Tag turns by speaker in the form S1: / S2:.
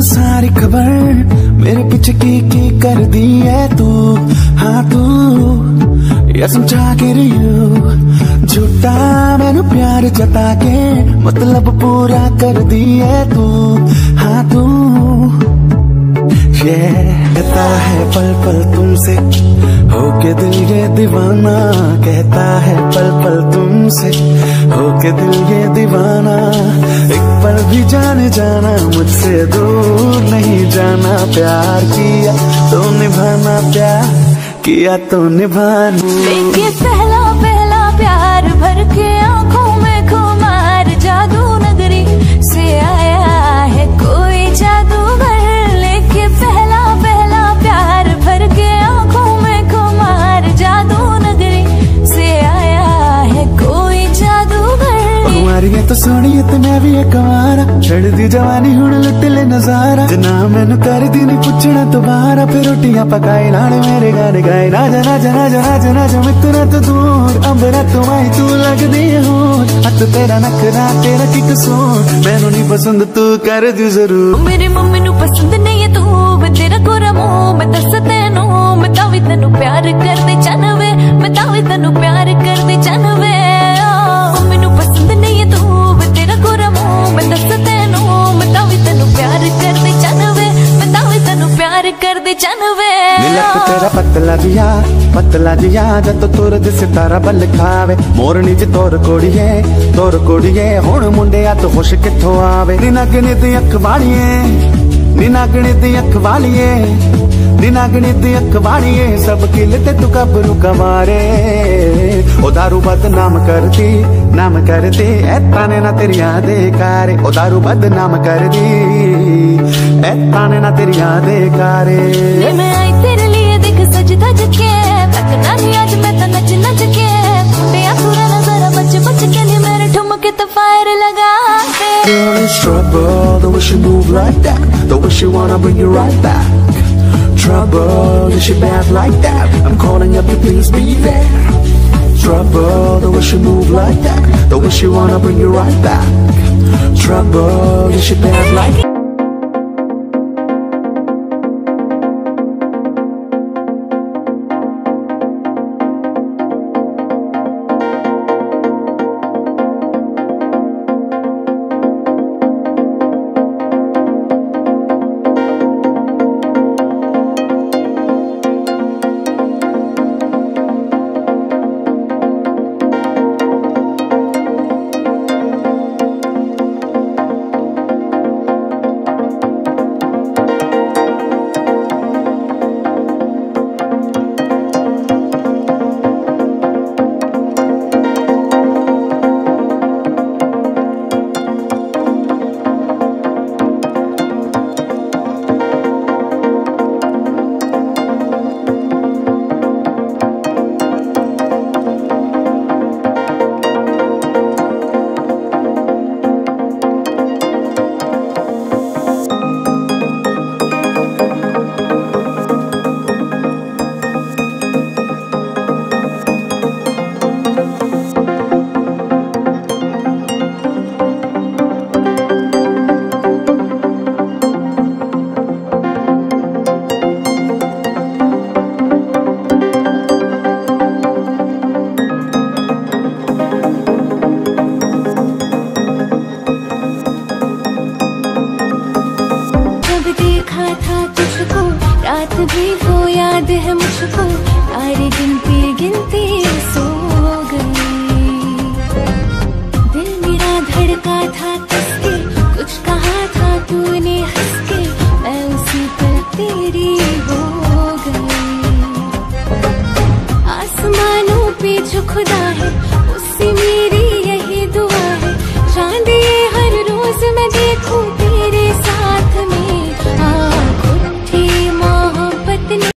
S1: सुन सारी खबर, मेरे पीछे की कर दी है तू। हाँ तू या समझा के रही झूठा मैनू प्यार जता के, मतलब पूरा कर दी है तू। हाँ तू ये कहता है पल पल तुमसे, होके दिल ये दीवाना। कहता है पल पल तुमसे, होके दिल ये दीवाना। एक पल भी जाने जाना, मुझसे दूर नहीं जाना। प्यार किया तो निभाना, प्यार किया तो निभाना।
S2: ये पहला पहला प्यार भर के आंखों में खुमार, जादू नगरी से आया है कोई जादूगर। लेके पहला पहला प्यार भर के आंखों में खुमार, जादू नगरी से आया है कोई जादूगर।
S1: तुम्हारी है तो सोनी है तो मैं भी एक कुंवारा, छड़ दी जवानी हुण लुट ले नजारा। जना मैनू कर दी नहीं पुछना दोबारा, फिर रोटियां पकाई नाले मेरे गाने गाए। ना जना जना जना जना जना मितना तो दूर, अंबरा तू आई तू लगदी हो। हथ तेरा नखरा तेरा की कसूर, मैनू नहीं पसंद तू कर दी जरूर।
S2: मेरी मम्मी नू पसंद नहीं है तू, मैं तेरा गोरा मुंह मैं दस तेनू। मैं तावी तेनू प्यार कर दे जानवे, मैं तावी तेनू प्यार कर दे जानवे। मम्मी नू पसंद नहीं है तू, मैं तेरा गोरा मुंह मैं दस तेनू। मैं तावी तेनू प्यार कर दे जानवे, मैं तावी तेनू प्यार कर दे जानवे।
S1: नीलक तेरा पतला जिया जद तुरद सितारा बल खावे। मोरनी च तोर कोड़िए हुण मुंडिया तो खुश किथों आवे। निनागणी दी अख वालिए, निनागणी दी अख वालिए, निनागणी दी अख वालिए। सब किल ते तू कबरू कमारे, ओ दारू बदनाम करती ए ताने ना तेरी यादे कारे। ओ दारू बदनाम कर दी ए ताने ना तेरी यादे कारे।
S2: मैं आई तेरे लिए देख सज धज के, थकना नहीं आज मैं तो नच नच के। मुंडिया पूरा नजर बच बच के लिए मेरे ठुमके तो फायर लगा दे।
S1: Girl, it's trouble, the way she move like that, the way she wanna bring you right back. Trouble, is she bad like that? I'm calling up to please be there. Trouble, the way she move like that, the way she wanna bring you right back. Trouble, is she bad like that?
S2: रात भी वो याद है मुझको, तारे गिनती गिनती सो गई। दिल मेरा धड़का था किसके, कुछ कहा था तूने हंस के, मैं उसी पल तेरी हो गई। आसमानों पे जो खुदा है